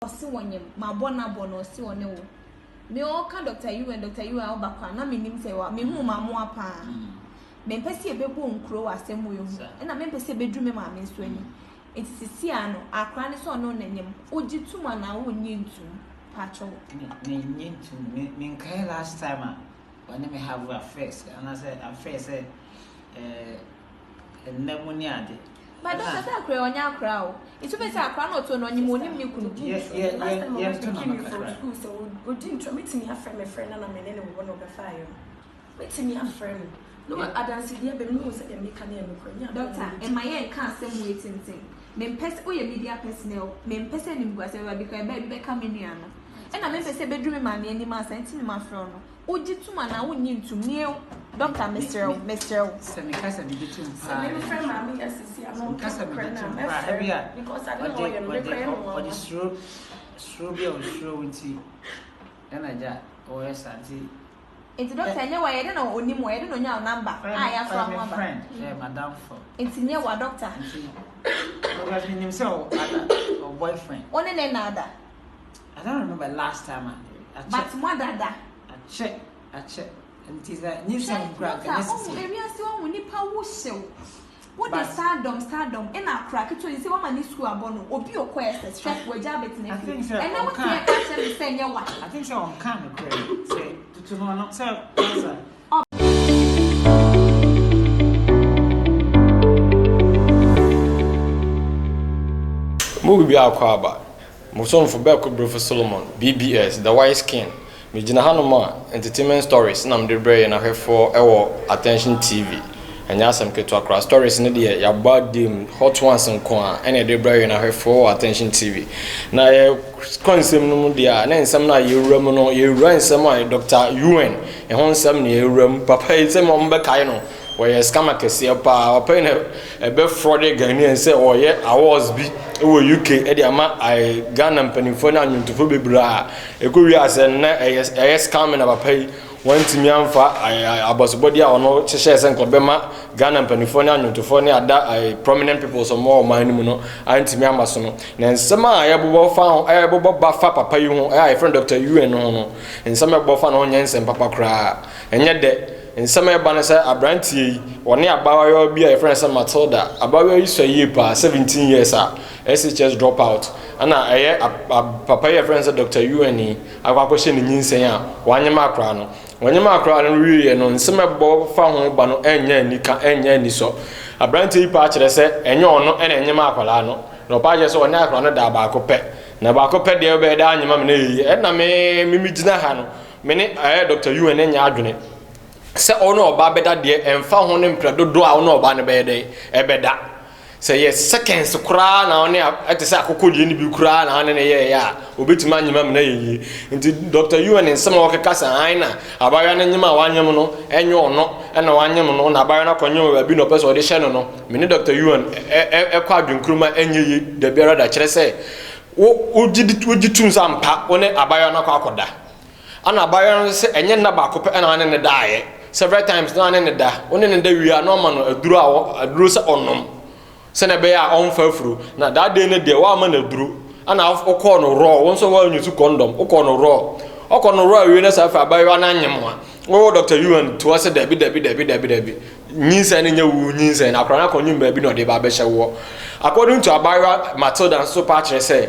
osi wonyem ma bona osi one wo me o ka Dr. U and Dr. U obakwa na me nim se wa me hu ma mo apa me mpese ebebo nkro wa asemu yo hu na me mpese bedru me ma me nso ani etisi ano akra ne so no nanyem ogituma na wo nyintum pacho me nyintum me kai last time when me have affairs and I said affairs pneumonia de. But don't say akra onya akra o. Itu be say akra no to no nyim onim ne kunu. Yes, to school so go din try meet me afre me friend na me ne wo no be fire. Meet me afre me. No adansi dia be me no say dem make na me kro. Doctor, e my yen kan asem waiting thing. Me mpese o ye media personnel, me mpese nim gwa say because be ka me nua no. E na me mpese bedru me ma me ani ma san ti me ma fro no. Ogituma na wo nyintum ne Doctor Mr. Send me casa bibitum pa. Send me friend mommy assisi am casa bibitum pa. Because I don't know you or the shrubby or shrubby. Then I just oh yes auntie. It's doctor nya wa yede na onim wa yede no nya number. Ah ya from number. Friend, yeah, madam for. It's nya wa doctor. Because me himself or boyfriend. One ne na ada. I don't remember last time I but more dada. I check. And it is a new some crack. Oh, maybe I see one nipa wo show. What is stardom? And I crack it. So you see what man school abono. Obi okwe stress we job it na. I think so. And now what you actually say nya wa. I think so on can say to know not so answer. Movie be akwaba. Muson for Belko Brother Solomon, BBS, The White Skin. Me jina hanoma entertainment stories na mde bre na hwefo ewo Attention TV. Enya asem keto akra stories ne de ya badim hot ones nko a ene de bre na hwefo Attention TV. Na ye konsem no mu dia na ensem na ye wuram no ye wura ensem a Dr. UN e ho ensem ne ye wuram papa ensem mo be kai no we scam akese pa papa ne ebe fraud Ghanaian say oye awards bi ewo UK e de ama I Ghana mpanimfo na anyuntufo bebra e ko wi asen na e scam na papa yi wantimi amfa abosbody a ono SHS nklobema Ghana mpanimfo na anyuntufo ne ada prominent people so more man mu no antimi amaso no na nsema a yebobo fa yebobo ba fa papa yi ho friend Dr. UN no nsema yebobo fa no nyensem papa kra enye de nsema eba na say abrantie woni abawa bi a friend say Matilda abawa yi so yepa 17 years a SHS drop out ana papa ya friend say Dr. UN akwakoshe ni nyinsen a wanyema akra no wiye no nsema ebo fa ho ba no enya ni so abrantie yi pa kire say enye ono ena enyema akwala no pa je so woni akra no da ba akopɛ na ba akopɛ de be da anyema me na yi na me gina ha no me ne Dr. UN enya adwene se ono oba beda de emfa ho ne mpredodo a ono oba ne be de ebeda se yes seconds kura na one atese akokodi ni bi kura na one ne ye ya obetima anyima me na ye nti Dr. UN nsema okekasa aina abaya na nyima wanyem no enye ono na wanyem no na abaya na konye ba bi no pese ode hye no me ne Dr. UN ekwa adwenkruma enye ye da biara da kire se ogitum sampa one abaya na kwa akoda ana abaya no se enye na ba kope na one ne daaye several times no ane ne da one ne da wi a no ma no aduro se onom se na be ya onfafuru na that day ne de wa ma na duro ana okọ no raw won so wa nyusu condom okọ no raw wi na sa fa abayo na anyem a o Dr. UN to us da bi nyinsa ne nya wu nyinsa na akra na konyum ba bi no de ba be hye according to abayo Matilda so pa kire say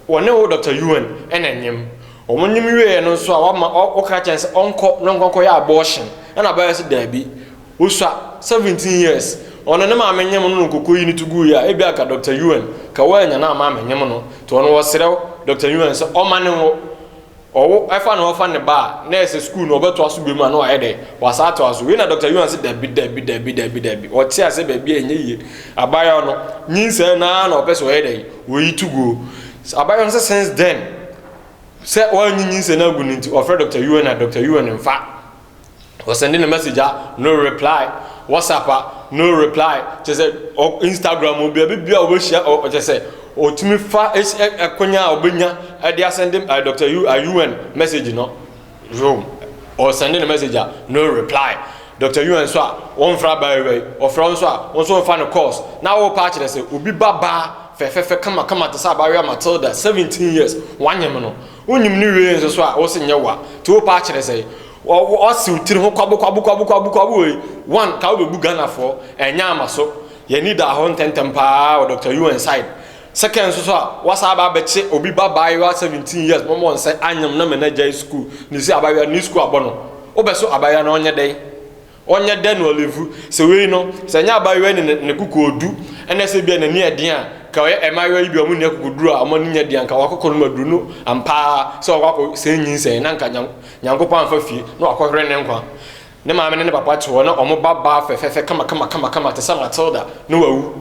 wone o Dr. UN enanyem omonyim wiye no so a wama oka chance onko nonko ya abortion na abayo se da bi uswa 17 years ono ne ma amenyem no kokoyi ni tugu ya ebi aka Dr. UN ka wanya na ma amenyem no to ono wosrew Dr. UN so o mane wo owo efa na ofa ne ba na ese school no obeto aso be mu na o yede wasa to aso we na Dr. UN se da bi o ti ase ba bi enye ye abayo no nyinsa na opese o yede wo yi tugu abayo se since then se o nyinsa na gununti o friend Dr. UN na Dr. UN in fact was sending a message no reply WhatsApp no reply just say Instagram obi bia o share o just say o timi fa akonya obenya e dia send Dr. UN message no room or sending a message no reply Dr. UN so one fra by way or from so one so fa no course now o patch say obi baba fefefe kama to sa abawe Matilda 17 years wanyem no wonyim ni we nso so a wo se nyewa to pa kire sei o si utiri ho kwabu we one ka wo bebu Ghana for enya amaso ye need a ho ntentempa o Dr. UN side second so a wasa aba beche obi babaye wa 17 years mo mo say anyam na manager school ni si abawe ni school abono obeso abawe na onye den no levu se we no se nya abawe ne kuku odu ene se bia na ni eden a ka emawe yi bi omu ne kuku duru a mo ni nya den ka wakoko no maduru no ampa se wakoko se nyinse na nka nyankopon amfa fie na wakohre ne nkwa ne maame ne papa to na omo baba fefefe kama te sa Matilda no wawu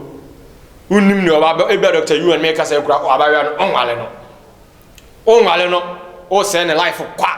unim ni oba e be Dr. UN make say kura abawe no onwale no o se ne life kwa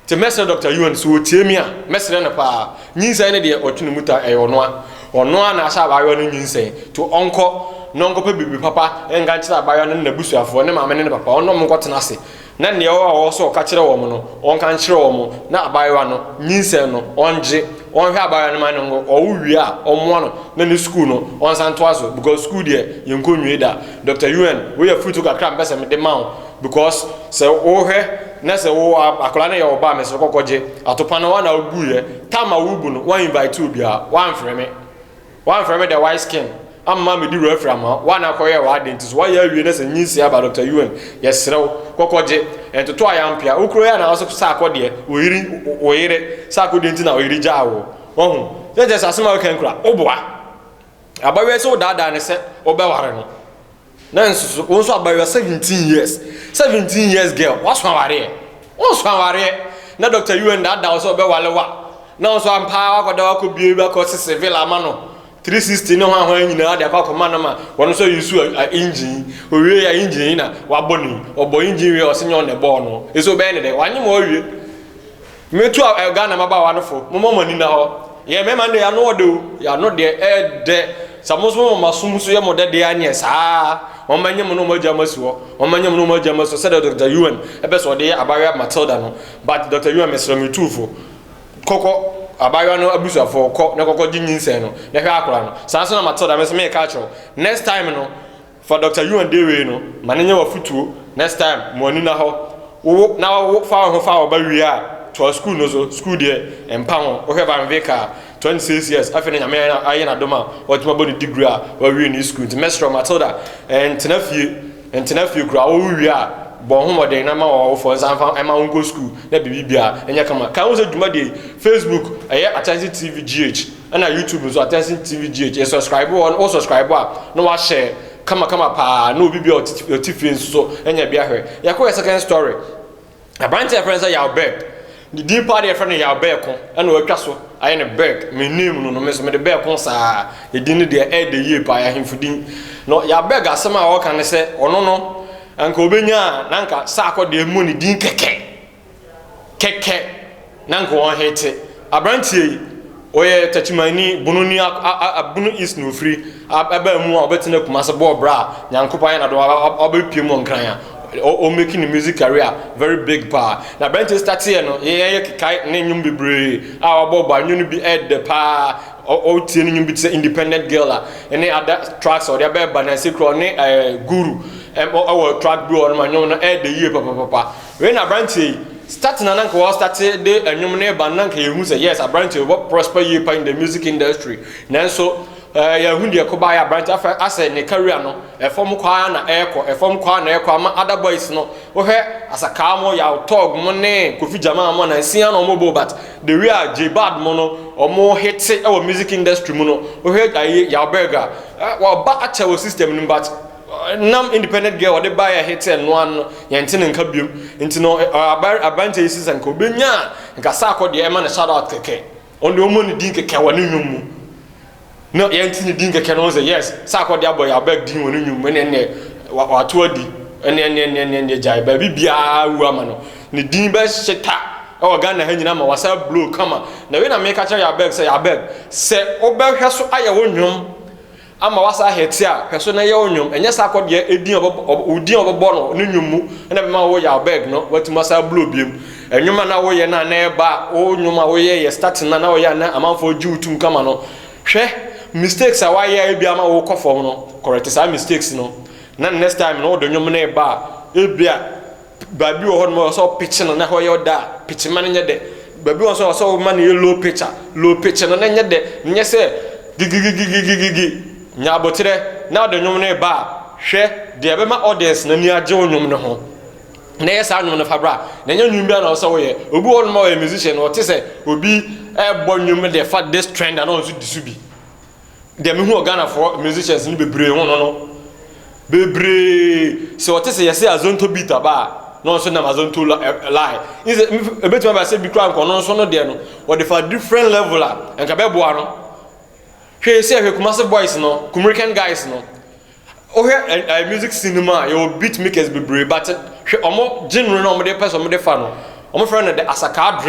te mesre Dr. UN so tiemi a mesre ne pa nyinsa ne de otunu muta e ono a na asha abawe no nyinsa to onko pe bibi papa enga nchira abawe no na busuafo ne maame ne papa ono mo tena ase na ne o so ka kire wo mo no onka nchire wo mo na abawe no nyinsa no onje onhwe abawe no man ngo owuwie a omo no na ne school no onsanto aso because school there yenkonwie da Dr. UN we ya futu kakra mpese me de mawo because se ohwe na se wo akola na ye oba me se kokoje atopa no wana oguye tama wubu no one invite obi a one frame the white skin amma me di referee ma wana koye wa identity so ya wie na se nyinsi aba Dr. UN yesrew kokoje entoto ayampia okro ya na also sa akode oyire sa akode nti na oyire jawo ohun je sasema we kan kura oboa abawe so dada ne se obeware no na nsusu wonso abawe 17 years girl wosware na Dr. UN dada also obewale wa na wonso ampa akoda akobie bi akọ civil amano 360 no ho nyina de akọ na ma wono so use engine owie ya engine na waboni obo engine we osenyo ne bo no eso be ne de wanye mo owie metu Ghana maba wanofo momo ni na ho ye mema ne ya no odo ya no de de samoso masumuso ye modede ya ne saa omanye mo no moja masuo said Dr. UN ebe so de abawe Matilda no but Dr. UN mesro metufo koko abawe no abusuafo ko ne koko ginyinse no ne hwe akora no sanso na Matilda me se me ka cho next time no for Dr. UN dewe no manenye wa futuo next time mo ni na ho wo na wo fa oba wi a to school no so school there empa ho wo hwe ba mveka 26 years after nyame aye na doma what my body degree a we in school to Mestro Matilda and tenafie kura wo wi a bo ho modern na ma wo for sanfa ema won school na bibia enya kama kan wo se dwuma de Facebook aye Attention Tvgh na YouTube so Attention Tvgh subscribe on subscribe a no wa share kama pa no bibia otifie so enya bia hwe yakọ second story abante friends ya beg the deep party friend ya beg ko na watwa so aye ne beg me name no me so me de beg ko sa e din de e de ye pa ya himfudin no ya beg asema wo kan se ono no anka obenya na nka sa akode mu ni din keke na nka won hete abrantie oye tachimani bununi bunu is no free aba mu a obetena kuma se bo bra nyankopa na do obepie mu nkran a o making the music career very big power na branch start here no ye kai ne nyum bebre a obo ba nyunu bi ed pa o tie nyum bi independent girl a any other tracks or there be na secret ne guru our track bro on nyum na ed ye papa we na branch start na nanka was start de nyum ne ba nanka ye hu say yes a branch will prosper ye pa in the music industry nanso ya hu de ko ba ya branch afa ase ne career no efom kwa na eko ama other boys no wo he asaka mo ya talk mo ne Kofi Jama mo na sia no mo bo but the way J-Bad mo no omo hit e wo music industry mo no wo he ya burger wa ba acha wo system no but nam independent girl de buy a hit and one yentine nka biom ntino abante season ko benya nka sa akode e ma na shout out keke on de omo ni din keke wa ne nwum no yentine din keke no say yes sa akode aboy abeg din wa ne nwum ne wa to adi ne jai ba bibia wu ama no ne din ba sheta o Ghana ha nyina ma wasa blow kama na we na make a ya abeg say obehwe so aye wo nwum ama wasa hete a hweso na ye onwom enye sa akode edin obobọ no ne nwum na be ma wo ya beg no wati masa blow biem enwuma na wo ye na eba onwum a wo ye start na wo ya na amanfo juutum kama no hwe mistakes a wa ye bia ma wo kofom no correct sa mistakes no na next time no do nwom na ba ebia baabi wo ho no so pitch no na ho ye da pitch man nye de baabi wo so man ye low pitch no na nye de nye se gigigigigigi nya abotre na do nwom na ba hwe de be ma audience na ni age wo nwom no ho na yes anwom no fabra na nya nwum bia na so wo ye obi wo no ma wo musician no te se obi e bo nwum de fa this trend and on so disubi de me hu Ghana for musicians ni bebre ho no bebre so te se yesi azonto beat aba no so na azonto lie is e betima ba se bi kra nko no so no de no wo de for different level a enka be boa no hwe se hwe kuma se boys no American guys no o he music cinema your beat makers bebre but hwe omo genre no omo de person omo de fa no omo friend no de asaka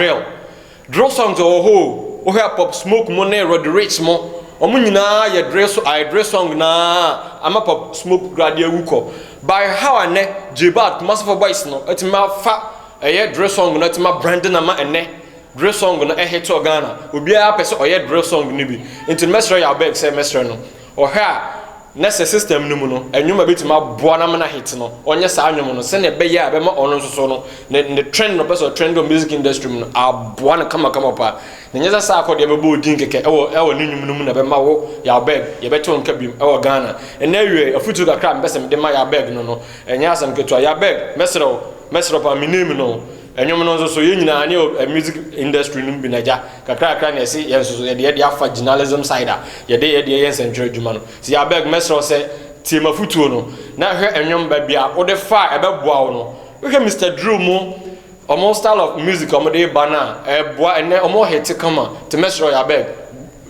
drill songs o he pop smoke mo na Rod Rich mo omo nyina ye dress song na ama pop smoke gradia wuko by how ane jebat kuma for boys no etima fa ye dress song no etima branding ama ene dress song no hit to Ghana obi a pese oye dress song ni bi into mesro ya beg say mesro no o ha nessa system no mu no enwuma betima boa na mana hit no onye sa anwum no se ne be ya be ma ono so no ne trend no person trend of music industry no aboa na kama pa ne nyeza sa akode be bo din keke ewo ne nwum no mu na be ma wo ya beg ye be to nka bim ewo Ghana ene wie afutu kakra mbesem de ma ya beg no enya asam keto ya beg mesro pa mi name no enwum no so ye nyina ane music industry no bi na ja kakra na se ye so ye de afa journalism side ye de ye nsentwe adwuma no si ya beg mesro se tie mafutuo no na hwe enwum ba bia wo de fa e be boa wo no hwe Mr Drew mo omo style of music omo de bana boa ene omo hit kama te mesro ya beg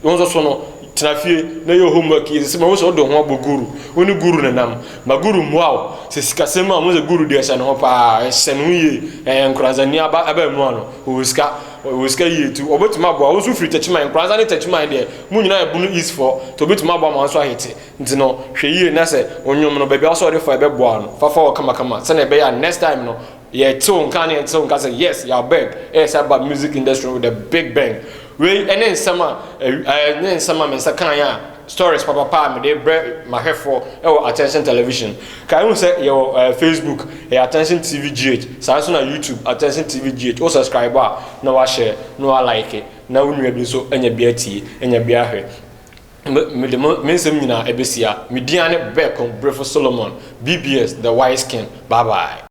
won so no trafie na yo homework is ma wo so do ho aboguru woni guru na nam ma guru muaw se sikasema mo ze guru de sha no pa se no ye nkranzani aba mu ano wo ska ye tu obetuma bo wo so free techima nkranzani techima de mu nyina ebunu is for to betuma bo ma so ahete nti no hwe ye na se onwom no bebia so de fa ebe bo ano fa kama se na be ya next time no ye to nka say yes ya beg it's about music industry with a big bang we enen sama men sakan ya stories papa me dey bre ma hefo attention television kai hu say your Facebook attention Tvgh so na YouTube attention Tvgh o subscribe na wa share na wa like na wonu bi so enya bia tie enya bia hwe me nsem nyina ebesia me diane Beckham Brefo Solomon BBS the wise king bye bye.